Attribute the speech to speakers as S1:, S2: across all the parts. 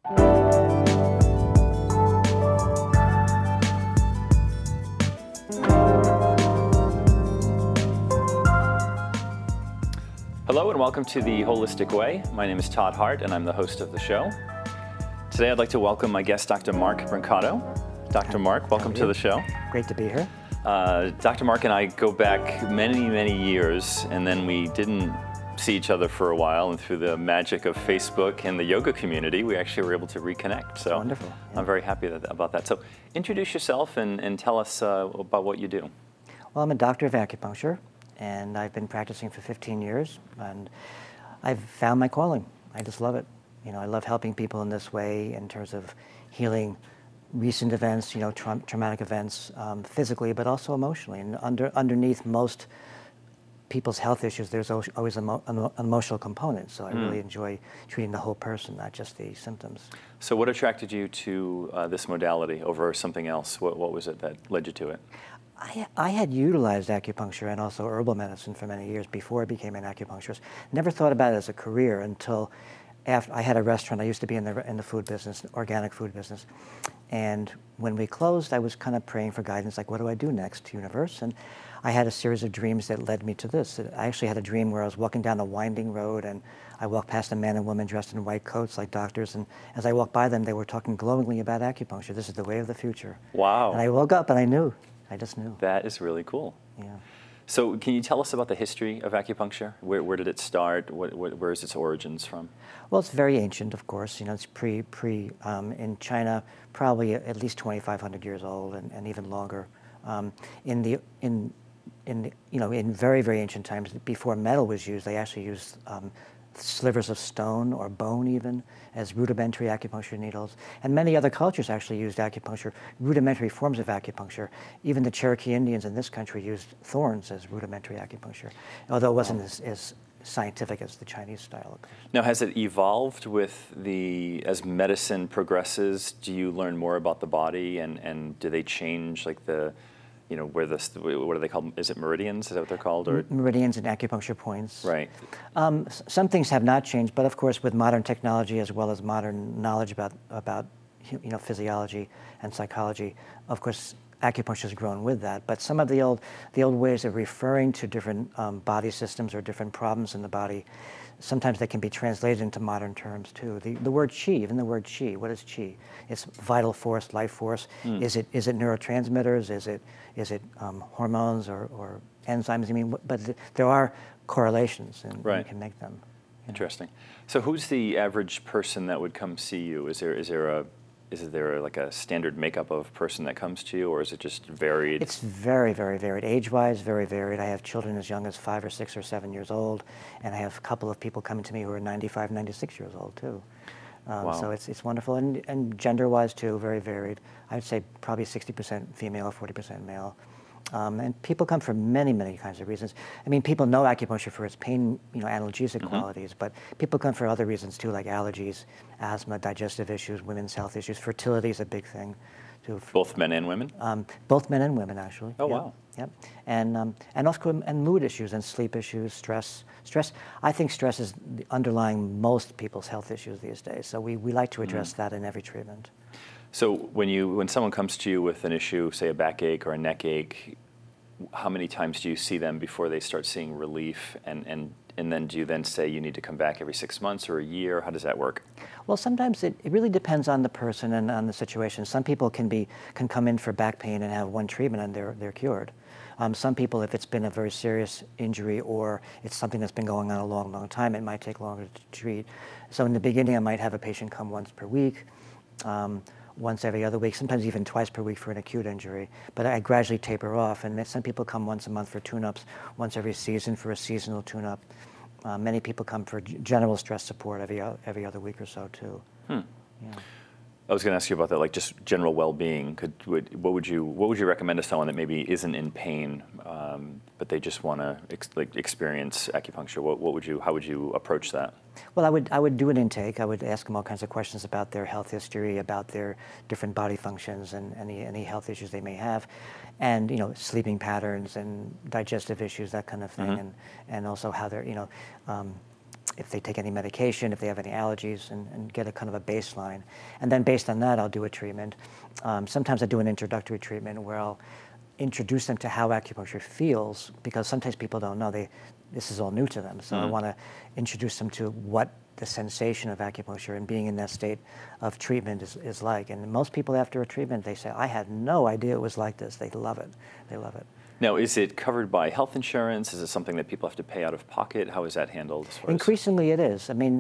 S1: Hello and welcome to The Holistic Way. My name is Todd Hart and I'm the host of the show. Today I'd like to welcome my guest, Dr. Mark Brancato. Dr. Mark, welcome to the show.
S2: Great to be here.
S1: Dr. Mark and I go back many, many years, and then we didn't see each other for a while, and through the magic of Facebook and the yoga community, we actually were able to reconnect. So
S2: wonderful. Yeah.
S1: I'm very happy about that. So introduce yourself and tell us about what you do.
S2: Well, I'm a doctor of acupuncture, and I've been practicing for 15 years, and I've found my calling. I just love it. You know, I love helping people in this way in terms of healing recent events, traumatic events, physically, but also emotionally. And underneath most people's health issues, there's always an emotional component. So I really enjoy treating the whole person, not just the symptoms.
S1: So what attracted you to this modality over something else? What was it that led you to it?
S2: I had utilized acupuncture and also herbal medicine for many years before I became an acupuncturist. Never thought about it as a career until after I had a restaurant. I used to be in the food business, organic food business. And when we closed, I was kind of praying for guidance, like, what do I do next, universe? And I had a series of dreams that led me to this. I actually had a dream where I was walking down a winding road, and I walked past a man and woman dressed in white coats like doctors, and as I walked by them, they were talking glowingly about acupuncture. This is the way of the future.
S1: Wow.
S2: And I woke up and I knew. I just knew.
S1: That is really cool.
S2: Yeah.
S1: So can you tell us about the history of acupuncture? Where did it start? Where is its origins from?
S2: Well, it's very ancient, of course. You know, it's in China, probably at least 2,500 years old, and even longer. In very, very ancient times, before metal was used, they actually used slivers of stone or bone even as rudimentary acupuncture needles. And many other cultures actually used acupuncture, rudimentary forms of acupuncture. Even the Cherokee Indians in this country used thorns as rudimentary acupuncture, although it wasn't as scientific as the Chinese style.
S1: Now, has it evolved as medicine progresses? Do you learn more about the body, and do they change, like what are they called? Is it meridians? Is that what they're called? Or
S2: meridians and acupuncture points.
S1: Right.
S2: Some things have not changed, but of course, with modern technology as well as modern knowledge about physiology and psychology, of course, acupuncture has grown with that. But some of the old ways of referring to different body systems or different problems in the body, sometimes they can be translated into modern terms too. The word qi, even the word qi, what is qi? It's vital force, life force. Is it neurotransmitters? Is it hormones or enzymes? I mean, but there are correlations, and you can make them.
S1: Interesting. So who's the average person that would come see you? Is there like a standard makeup of person that comes to you, or is it just varied?
S2: It's very, very varied. Age-wise, very varied. I have children as young as 5 or 6 or 7 years old, and I have a couple of people coming to me who are 95, 96 years old too.
S1: Wow.
S2: So it's wonderful, and gender-wise too, very varied. I'd say probably 60% female, 40% male. And people come for many, many kinds of reasons. I mean, people know acupuncture for its pain, analgesic qualities, but people come for other reasons too, like allergies, asthma, digestive issues, women's health issues. Fertility is a big thing too.
S1: Both men and women?
S2: Both men and women, actually.
S1: Oh,
S2: yep.
S1: wow.
S2: Yep. And also mood issues and sleep issues, stress. I think stress is underlying most people's health issues these days. So we like to address that in every treatment.
S1: So when someone comes to you with an issue, say a backache or a neck ache, how many times do you see them before they start seeing relief? And then do you then say you need to come back every 6 months or a year? How does that work?
S2: Well, sometimes it really depends on the person and on the situation. Some people can come in for back pain and have one treatment and they're cured. Some people, if it's been a very serious injury or it's something that's been going on a long, long time, it might take longer to treat. So in the beginning, I might have a patient come once per week. Once every other week, sometimes even twice per week for an acute injury. But I gradually taper off, and some people come once a month for tune-ups, once every season for a seasonal tune-up. Many people come for general stress support every other week or so too. Yeah.
S1: I was going to ask you about that, like just general well-being. What would you recommend to someone that maybe isn't in pain, but they just want to experience acupuncture? How would you approach that?
S2: Well, I would do an intake. I would ask them all kinds of questions about their health history, about their different body functions, and any health issues they may have, and sleeping patterns and digestive issues, that kind of thing, and also how they're if they take any medication, if they have any allergies, and get a kind of a baseline. And then based on that, I'll do a treatment. Sometimes I do an introductory treatment where I'll introduce them to how acupuncture feels, because sometimes people don't know. This is all new to them. So I want to introduce them to what the sensation of acupuncture and being in that state of treatment is like. And most people after a treatment, they say, I had no idea it was like this. They love it. They love it.
S1: Now, is it covered by health insurance? Is it something that people have to pay out of pocket? How is that handled? As far
S2: Increasingly, it is. I mean,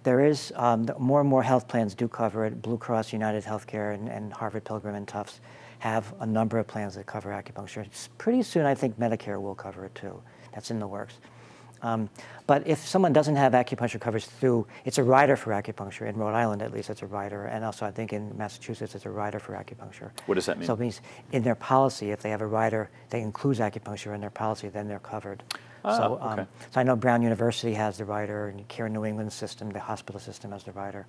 S2: there is more and more health plans do cover it. Blue Cross, United Healthcare, and Harvard Pilgrim and Tufts have a number of plans that cover acupuncture. Pretty soon, I think Medicare will cover it too. That's in the works. But if someone doesn't have acupuncture coverage through, it's a rider for acupuncture. In Rhode Island, at least, it's a rider. And also, I think in Massachusetts, it's a rider for acupuncture.
S1: What does that mean?
S2: So it means in their policy, if they have a rider that includes acupuncture in their policy, then they're covered. So I know Brown University has the rider, and Care New England system, the hospital system has the rider.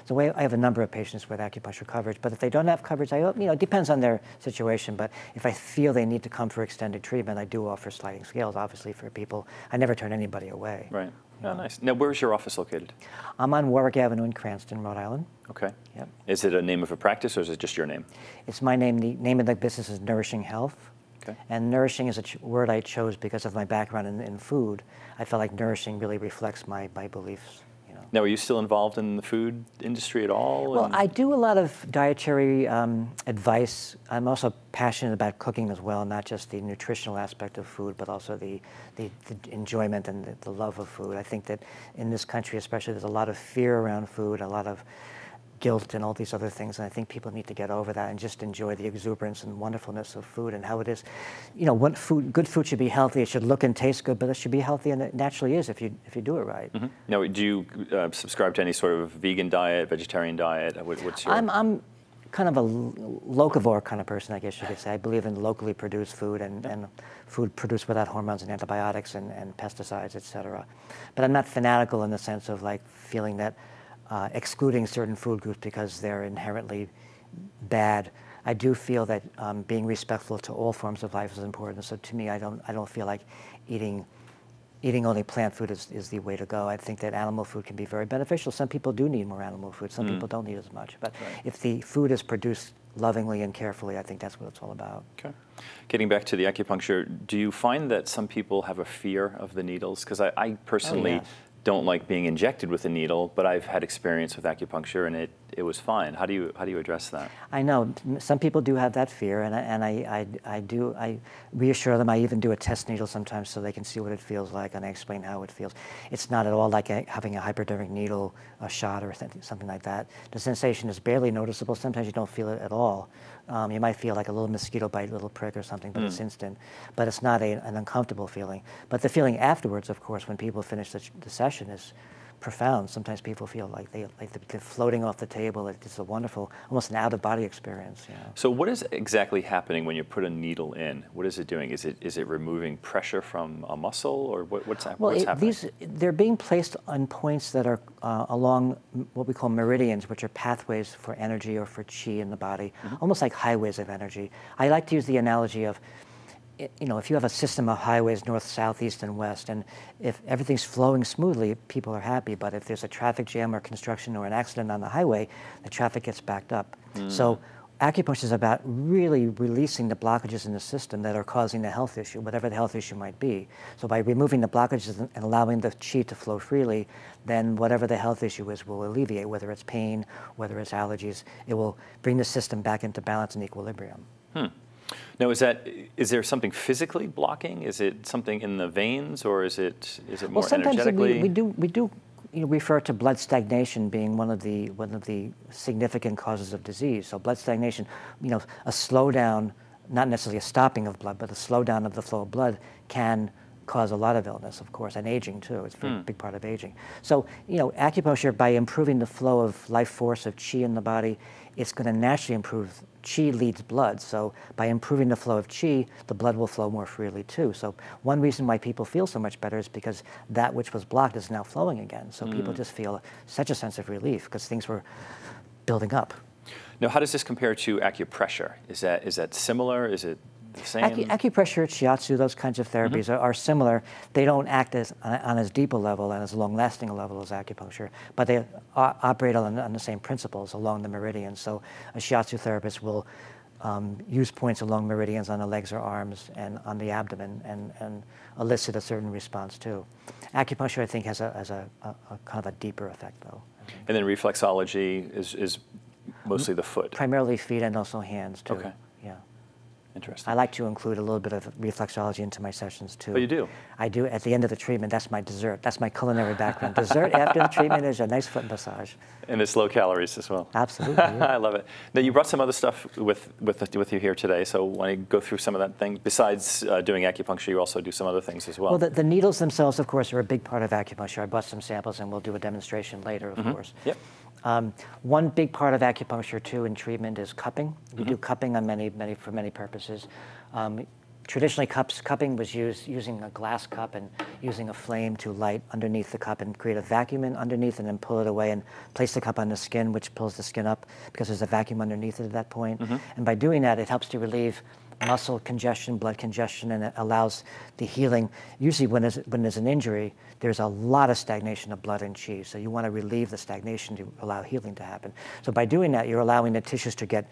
S2: So I have a number of patients with acupuncture coverage, but if they don't have coverage, it depends on their situation, but if I feel they need to come for extended treatment, I do offer sliding scales, obviously, for people. I never turn anybody away.
S1: Right. Oh, nice. Now, where's your office located?
S2: I'm on Warwick Avenue in Cranston, Rhode Island.
S1: Okay.
S2: Yep.
S1: Is it a name of a practice, or is it just your name?
S2: It's my name. The name of the business is Nourishing Health.
S1: Okay.
S2: And nourishing is a word I chose because of my background in food. I felt like nourishing really reflects my beliefs.
S1: Now, are you still involved in the food industry at all?
S2: Well, I do a lot of dietary advice. I'm also passionate about cooking as well, not just the nutritional aspect of food, but also the enjoyment and the love of food. I think that in this country especially, there's a lot of fear around food, a lot of guilt and all these other things, and I think people need to get over that and just enjoy the exuberance and wonderfulness of food and how it is. Good food should be healthy. It should look and taste good, but it should be healthy, and it naturally is if you do it right.
S1: Mm-hmm. Now, do you subscribe to any sort of vegan diet, vegetarian diet? What's your?
S2: I'm kind of a locavore kind of person, I guess you could say. I believe in locally produced food and food produced without hormones and antibiotics and pesticides, et cetera. But I'm not fanatical in the sense of like feeling that excluding certain food groups because they're inherently bad. I do feel that being respectful to all forms of life is important. So to me, I don't feel like eating only plant food is the way to go. I think that animal food can be very beneficial. Some people do need more animal food. Some people don't need as much. But if the food is produced lovingly and carefully, I think that's what it's all about.
S1: Okay. Getting back to the acupuncture, do you find that some people have a fear of the needles? Because I personally don't like being injected with a needle, but I've had experience with acupuncture and it was fine. How do you address that?
S2: I know some people do have that fear, and I reassure them. I even do a test needle sometimes so they can see what it feels like, and I explain how it feels. It's not at all like having a hypodermic needle, a shot, or something like that. The sensation is barely noticeable. Sometimes you don't feel it at all. You might feel like a little mosquito bite, a little prick or something, but it's instant. But it's not an uncomfortable feeling. But the feeling afterwards, of course, when people finish the session is profound. Sometimes people feel like they're floating off the table. It's a wonderful, almost an out-of-body experience. You know?
S1: So what is exactly happening when you put a needle in? What is it doing? Is it removing pressure from a muscle, or what's happening?
S2: They're being placed on points that are along what we call meridians, which are pathways for energy or for chi in the body, almost like highways of energy. I like to use the analogy of, if you have a system of highways, north, south, east, and west, and if everything's flowing smoothly, people are happy. But if there's a traffic jam or construction or an accident on the highway, the traffic gets backed up. So acupuncture is about really releasing the blockages in the system that are causing the health issue, whatever the health issue might be. So by removing the blockages and allowing the chi to flow freely, then whatever the health issue is will alleviate, whether it's pain, whether it's allergies. It will bring the system back into balance and equilibrium.
S1: Now, is there something physically blocking? Is it something in the veins, or is it more energetically?
S2: Sometimes we do refer to blood stagnation being one of the significant causes of disease. So blood stagnation, a slowdown, not necessarily a stopping of blood, but a slowdown of the flow of blood can cause a lot of illness, of course, and aging too. It's a big part of aging. So, acupuncture, by improving the flow of life force of chi in the body, it's going to naturally improve. Chi leads blood, so by improving the flow of chi, the blood will flow more freely too. So one reason why people feel so much better is because that which was blocked is now flowing again. So people just feel such a sense of relief because things were building up.
S1: Now, how does this compare to acupressure? Is that similar? Is it the same?
S2: Acupressure, shiatsu, those kinds of therapies are similar. They don't act on as deep a level and as long-lasting a level as acupuncture, but they operate on the same principles along the meridians. So a shiatsu therapist will use points along meridians on the legs or arms and on the abdomen and elicit a certain response too. Acupuncture, I think, has a kind of a deeper effect though.
S1: And then reflexology is mostly the foot?
S2: Primarily feet and also hands too.
S1: Okay.
S2: Yeah.
S1: Interesting.
S2: I like to include a little bit of reflexology into my sessions too.
S1: Oh, you do?
S2: I do. At the end of the treatment, that's my dessert. That's my culinary background. Dessert after the treatment is a nice foot massage.
S1: And it's low calories as well.
S2: Absolutely. Yeah.
S1: I love it. Now, you brought some other stuff with you here today, so why don't you go through some of that thing? Besides doing acupuncture, you also do some other things as well.
S2: Well, the needles themselves, of course, are a big part of acupuncture. I brought some samples, and we'll do a demonstration later, of course.
S1: Yep.
S2: One big part of acupuncture, too, in treatment is cupping. We do cupping on for many purposes. Traditionally, cupping was used using a glass cup and using a flame to light underneath the cup and create a vacuum underneath and then pull it away and place the cup on the skin, which pulls the skin up because there's a vacuum underneath it at that point. And by doing that, it helps to relieve muscle congestion, blood congestion, and it allows the healing. Usually when there's an injury, there's a lot of stagnation of blood and chi, so you want to relieve the stagnation to allow healing to happen. So by doing that, you're allowing the tissues to get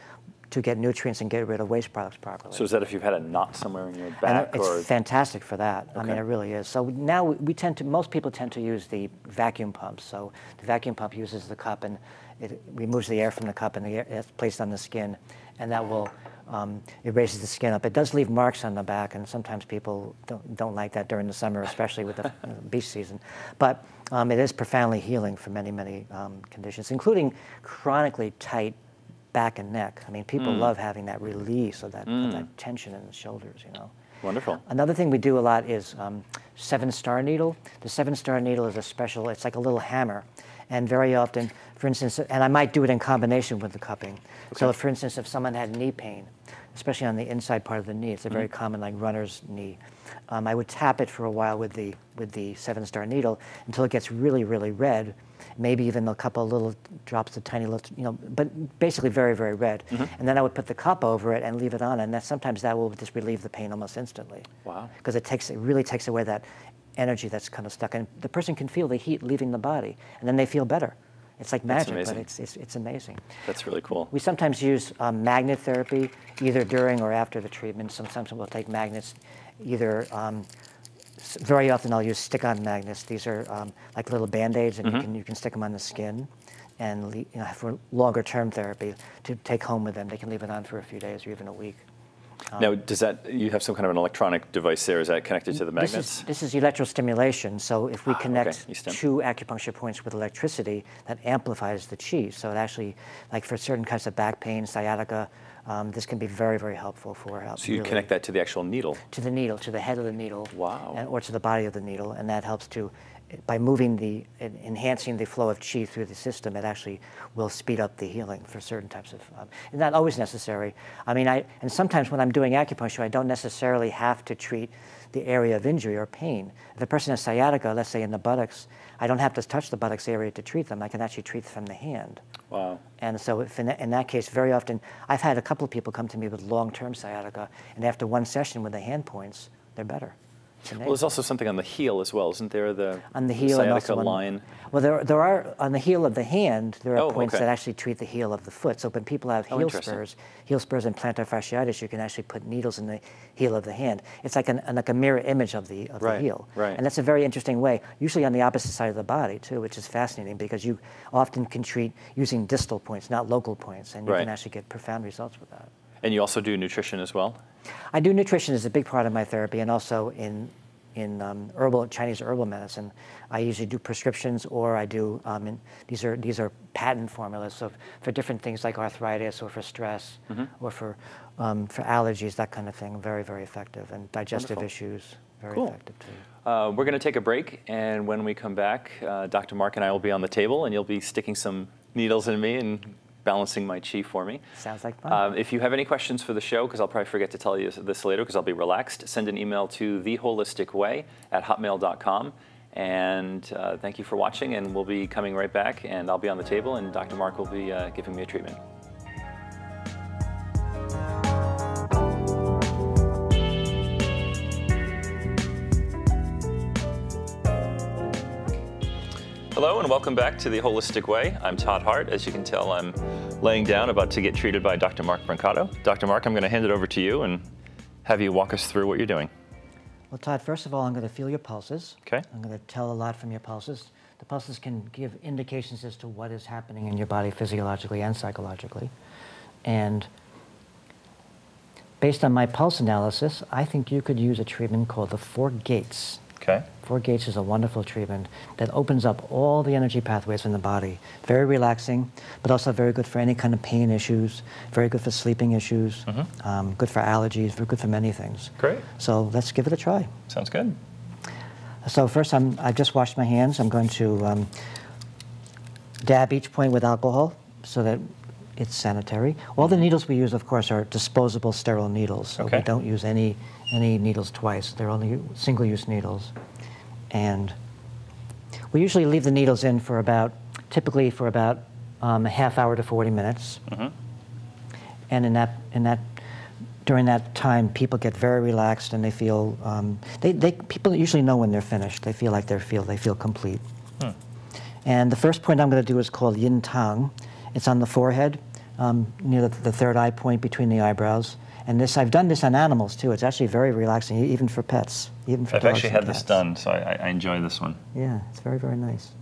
S2: nutrients and get rid of waste products properly.
S1: So is that if you've had a knot somewhere in your back?
S2: And it's fantastic for that.
S1: Okay.
S2: I mean, it really is. So now most people tend to use the vacuum pumps. So the vacuum pump uses the cup and it removes the air from the cup and the air is placed on the skin, and that will it raises the skin up. It does leave marks on the back, and sometimes people don't like that during the summer, especially with the beach season. But it is profoundly healing for many conditions, including chronically tight back and neck. I mean, people love having that release of that tension in the shoulders, you know.
S1: Wonderful.
S2: Another thing we do a lot is 7-star needle. The 7-star needle is it's like a little hammer. And very often, for instance, and I might do it in combination with the cupping. Okay. So for instance, if someone had knee pain, especially on the inside part of the knee, it's a very common like runner's knee, I would tap it for a while with the 7-star needle until it gets really red, maybe even a couple of little drops of tiny little, you know, but basically very red. And then I would put the cup over it and leave it on, and sometimes that will just relieve the pain almost instantly. Wow. Because it really takes away that energy that's kind of stuck, and the person can feel the heat leaving the body, and then they feel better. It's like magic, but it's amazing. That's really cool. We sometimes use magnet therapy, either during or after the treatment. Sometimes we'll take magnets, either very often I'll use stick-on magnets. These are like little Band-Aids, and you can stick them on the skin, and for longer-term therapy to take home with them. They can leave it on for a few days or even a week.
S1: Now, you have some kind of an electronic device there? Is that connected to the magnets?
S2: This is electrostimulation. So if we connect 2 acupuncture points with electricity, that amplifies the chi. So it actually, like for certain kinds of back pain, sciatica, this can be very helpful for help.
S1: So you connect that to the actual needle? To the needle, to the head of the needle. Wow. Or to the body of the needle, and that helps to, by enhancing the flow of chi through the system, it actually will speed up the healing for certain types of, it's not always necessary. I mean, and sometimes when I'm doing acupuncture, I don't necessarily have to treat the area of injury or pain. If a person has sciatica, let's say in the buttocks, I don't have to touch the buttocks area to treat them. I can actually treat from the hand. Wow. And so if in that case, very often, I've had a couple of people come to me with long-term sciatica, and after one session with the hand points, they're better. Well, there's also something on the heel as well, isn't there? On the heel sciatica line. Well, there are on the heel of the hand. There are points that actually treat the heel of the foot. So when people have heel spurs and plantar fasciitis, you can actually put needles in the heel of the hand. It's like a mirror image of the heel. Right. And that's a very interesting way. Usually on the opposite side of the body too, which is fascinating because you often can treat using distal points, not local points, and you can actually get profound results with that. And you also do nutrition as well? I do nutrition as a big part of my therapy, and also in Chinese herbal medicine. I usually do prescriptions, or I do these are patent formulas. So for different things like arthritis, or for stress, or for allergies, that kind of thing. Very effective, and digestive issues. Very effective too. We're going to take a break, and when we come back, Dr. Mark and I will be on the table, and you'll be sticking some needles in me and balancing my chi for me. Sounds like fun. If you have any questions for the show, because I'll probably forget to tell you this later because I'll be relaxed, send an email to theholisticway@hotmail.com. And thank you for watching, and we'll be coming right back, and I'll be on the table, and Dr. Mark will be giving me a treatment. Hello and welcome back to The Holistic Way. I'm Todd Hart. As you can tell, I'm laying down about to get treated by Dr. Mark Brancato. Dr. Mark, I'm going to hand it over to you and have you walk us through what you're doing.
S2: Well, Todd, first of all, I'm going to feel your pulses.
S1: Okay.
S2: I'm going to tell a lot from your pulses. The pulses can give indications as to what is happening in your body physiologically and psychologically. And based on my pulse analysis, I think you could use a treatment called the 4 Gates.
S1: Okay.
S2: 4 Gates is a wonderful treatment that opens up all the energy pathways in the body. Very relaxing, but also very good for any kind of pain issues, very good for sleeping issues, good for allergies, very good for many things.
S1: Great.
S2: So let's give it a try.
S1: Sounds good.
S2: So first, I've just washed my hands. I'm going to dab each point with alcohol so that it's sanitary. All the needles we use, of course, are disposable sterile needles. So we don't use any needles twice. They're only single-use needles. And we usually leave the needles in for typically for about a half hour to 40 minutes. And during that time, people get very relaxed and they feel, people usually know when they're finished. They feel like they feel complete. And the first point I'm going to do is called Yin Tang. It's on the forehead, near the third eye point between the eyebrows. And I've done this on animals too. It's actually very relaxing, even for pets, even for dogs.
S1: I've actually had this done, so I enjoy this one.
S2: Yeah, it's very, very nice.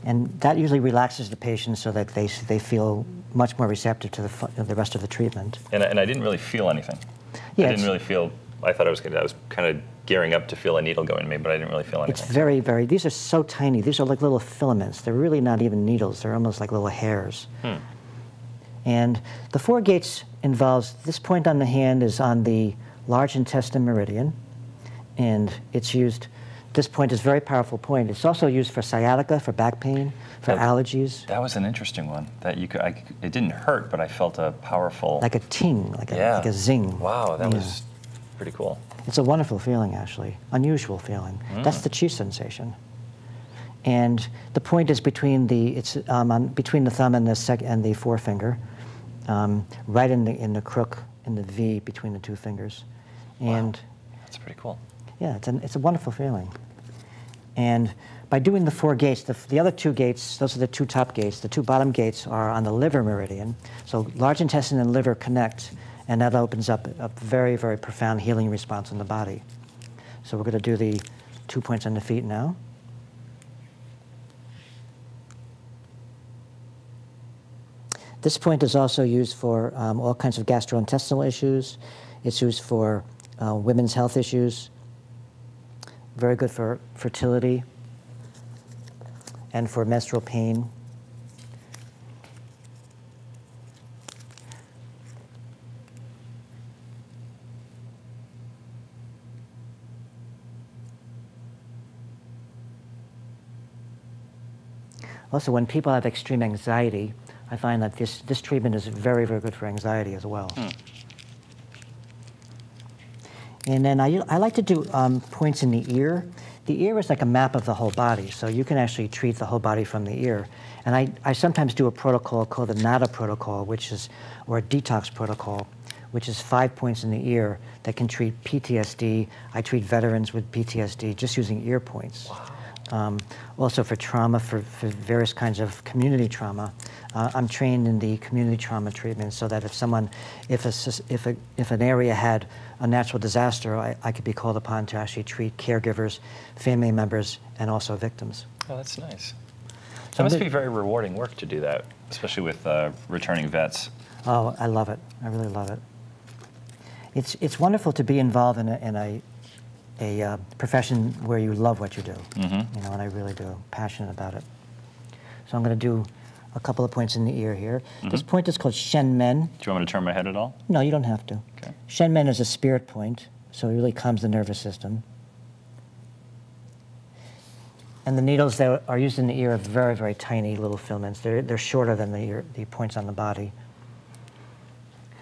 S2: And that usually relaxes the patient so that they feel much more receptive to the rest of the treatment.
S1: And I didn't really feel anything.
S2: Yeah,
S1: I didn't really feel. I thought I was kind of gearing up to feel a needle go in me, but I didn't really feel anything.
S2: It's very, very. These are so tiny. These are like little filaments. They're really not even needles. They're almost like little hairs. And the 4 Gates involves this point on the hand is on the large intestine meridian, and it's used. This point is a very powerful point. It's also used for sciatica, for back pain, for allergies.
S1: That was an interesting one. That it didn't hurt, but I felt a powerful...
S2: Like a ting, like a zing.
S1: Wow, that was pretty cool.
S2: It's a wonderful feeling, actually. Unusual feeling. That's the chi sensation. And the point is between between the thumb and the forefinger, right in the crook, in the V between the 2 fingers. And
S1: wow. That's pretty cool.
S2: Yeah, it's a wonderful feeling. And by doing the 4 gates, the other 2 gates, those are the 2 top gates. The 2 bottom gates are on the liver meridian. So large intestine and liver connect, and that opens up a very, very profound healing response in the body. So we're going to do the 2 points on the feet now. This point is also used for all kinds of gastrointestinal issues. It's used for women's health issues. Very good for fertility and for menstrual pain. Also, when people have extreme anxiety, I find that this treatment is very, very good for anxiety as well. And then I like to do points in the ear. The ear is like a map of the whole body, so you can actually treat the whole body from the ear. And I sometimes do a protocol called the NADA protocol, or a detox protocol, which is 5 points in the ear that can treat PTSD. I treat veterans with PTSD just using ear points. Wow. Also for trauma, for various kinds of community trauma. I'm trained in the community trauma treatment so that if an area had a natural disaster, I could be called upon to actually treat caregivers, family members, and also victims.
S1: Oh, that's nice. So it must be very rewarding work to do that, especially with returning vets.
S2: Oh, I love it. I really love it. It's wonderful to be involved in a profession where you love what you do. You know, and I really do. Passionate about it. So I'm going to do a couple of points in the ear here. This point is called Shen Men.
S1: Do you want me to turn my head at all?
S2: No, you don't have to.
S1: Okay.
S2: Shen Men is a spirit point, so it really calms the nervous system. And the needles that are used in the ear are very, very tiny little filaments. They're shorter than the points on the body.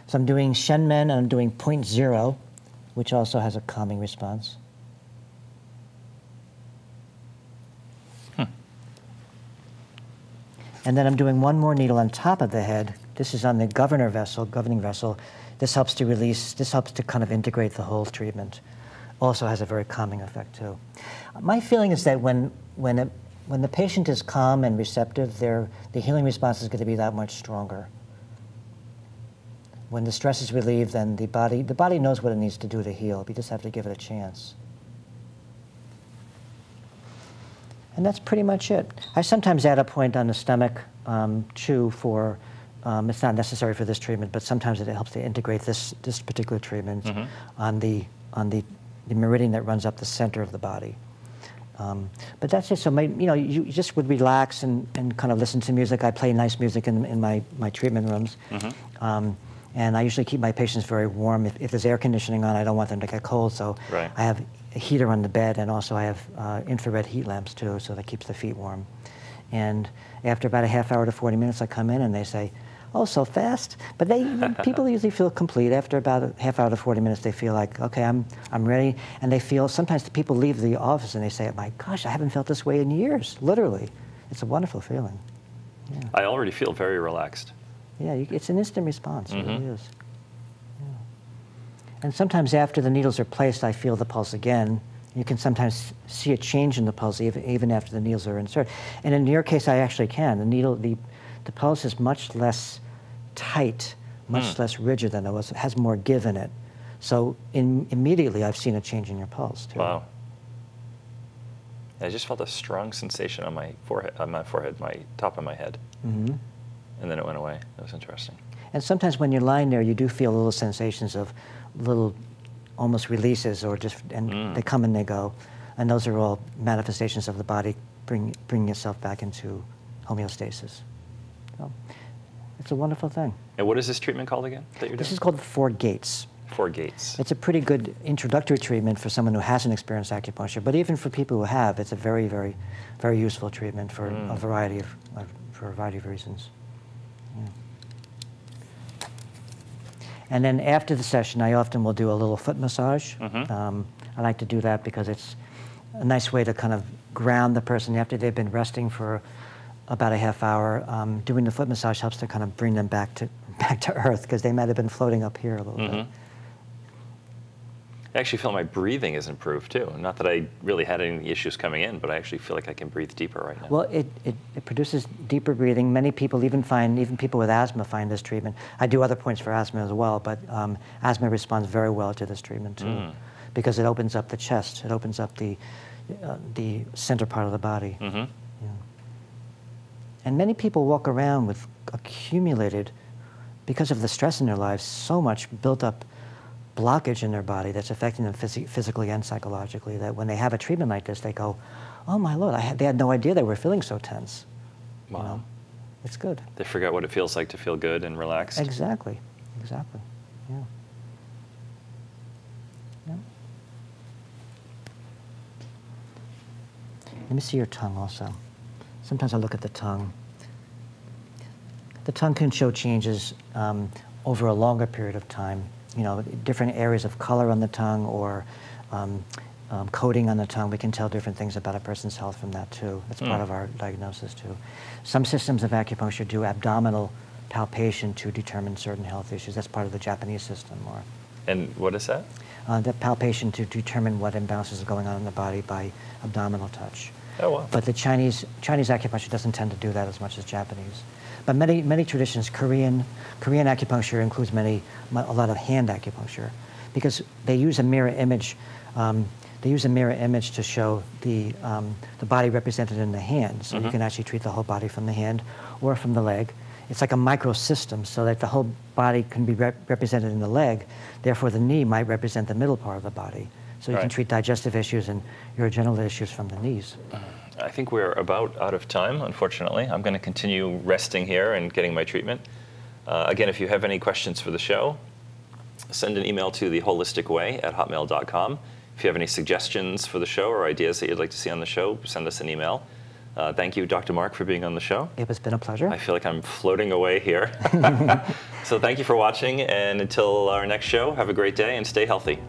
S2: So I'm doing Shen Men, and I'm doing point 0, which also has a calming response. And then I'm doing one more needle on top of the head This is on the governing vessel. This helps to release, this helps to kind of integrate the whole treatment. Also has a very calming effect too. My feeling is that when the patient is calm and receptive, the healing response is going to be that much stronger. When the stress is relieved, then the body knows what it needs to do to heal. We just have to give it a chance. And that's pretty much it. I sometimes add a point on the stomach chew for, it's not necessary for this treatment, but sometimes it helps to integrate this particular treatment on the meridian that runs up the center of the body. But that's it. So you just would relax and kind of listen to music. I play nice music in my treatment rooms. And I usually keep my patients very warm. If there's air conditioning on, I don't want them to get cold, so
S1: right.
S2: I have a heater on the bed, and also I have infrared heat lamps too, so that keeps the feet warm. And after about a half hour to 40 minutes, I come in and they say, "Oh, so fast?" But people usually feel complete. After about a half hour to 40 minutes, they feel like, okay, I'm ready. And they feel, sometimes the people leave the office and they say, "My gosh, I haven't felt this way in years," literally. It's a wonderful feeling. Yeah.
S1: I already feel very relaxed.
S2: Yeah, it's an instant response, it really is. Yeah. And sometimes after the needles are placed, I feel the pulse again. You can sometimes see a change in the pulse even after the needles are inserted. And in your case, I actually can. The pulse is much less tight, much less rigid than it was. It has more give in it. So immediately, I've seen a change in your pulse, too.
S1: Wow. I just felt a strong sensation on my forehead, my top of my head. And then it went away. That was interesting.
S2: And sometimes when you're lying there, you do feel little sensations of little almost releases, and they come and they go. And those are all manifestations of the body bringing itself back into homeostasis. So it's a wonderful thing.
S1: And what is this treatment called again that you're doing?
S2: This is called 4 Gates.
S1: 4 Gates.
S2: It's a pretty good introductory treatment for someone who hasn't experienced acupuncture, but even for people who have, it's a very, very, very useful treatment for a variety of reasons. Yeah. And then after the session, I often will do a little foot massage. I like to do that because it's a nice way to kind of ground the person after they've been resting for about a half hour. Doing the foot massage helps to kind of bring them back to earth, because they might have been floating up here a little bit.
S1: I actually feel my breathing is improved too. Not that I really had any issues coming in, but I actually feel like I can breathe deeper right now.
S2: Well, it produces deeper breathing. Many people even people with asthma find this treatment. I do other points for asthma as well, but asthma responds very well to this treatment too, because it opens up the chest. It opens up the center part of the body. Yeah. And many people walk around with accumulated, because of the stress in their lives, so much built up blockage in their body that's affecting them physically and psychologically, that when they have a treatment like this, they go, "Oh my Lord, they had no idea they were feeling so tense."
S1: Wow.
S2: You know? It's good.
S1: They forget what it feels like to feel good and relaxed.
S2: Exactly. Exactly. Yeah. Yeah. Let me see your tongue also. Sometimes I look at the tongue. The tongue can show changes over a longer period of time. You know, different areas of color on the tongue, or coating on the tongue. We can tell different things about a person's health from that too. That's part of our diagnosis too. Some systems of acupuncture do abdominal palpation to determine certain health issues. That's part of the Japanese system.
S1: And what is that?
S2: The palpation to determine what imbalances are going on in the body by abdominal touch.
S1: Oh, wow.
S2: But the Chinese acupuncture doesn't tend to do that as much as Japanese. But many traditions, Korean acupuncture includes a lot of hand acupuncture, because they use a mirror image. They use a mirror image to show the body represented in the hand. So you can actually treat the whole body from the hand or from the leg. It's like a microsystem, so that the whole body can be represented in the leg. Therefore, the knee might represent the middle part of the body. So you can treat digestive issues and urogenital issues from the knees.
S1: I think we're about out of time, unfortunately. I'm going to continue resting here and getting my treatment. Again, if you have any questions for the show, send an email to theholisticway@hotmail.com. If you have any suggestions for the show or ideas that you'd like to see on the show, send us an email. Thank you, Dr. Mark, for being on the show.
S2: It has been a pleasure.
S1: I feel like I'm floating away here. So thank you for watching, and until our next show, have a great day and stay healthy.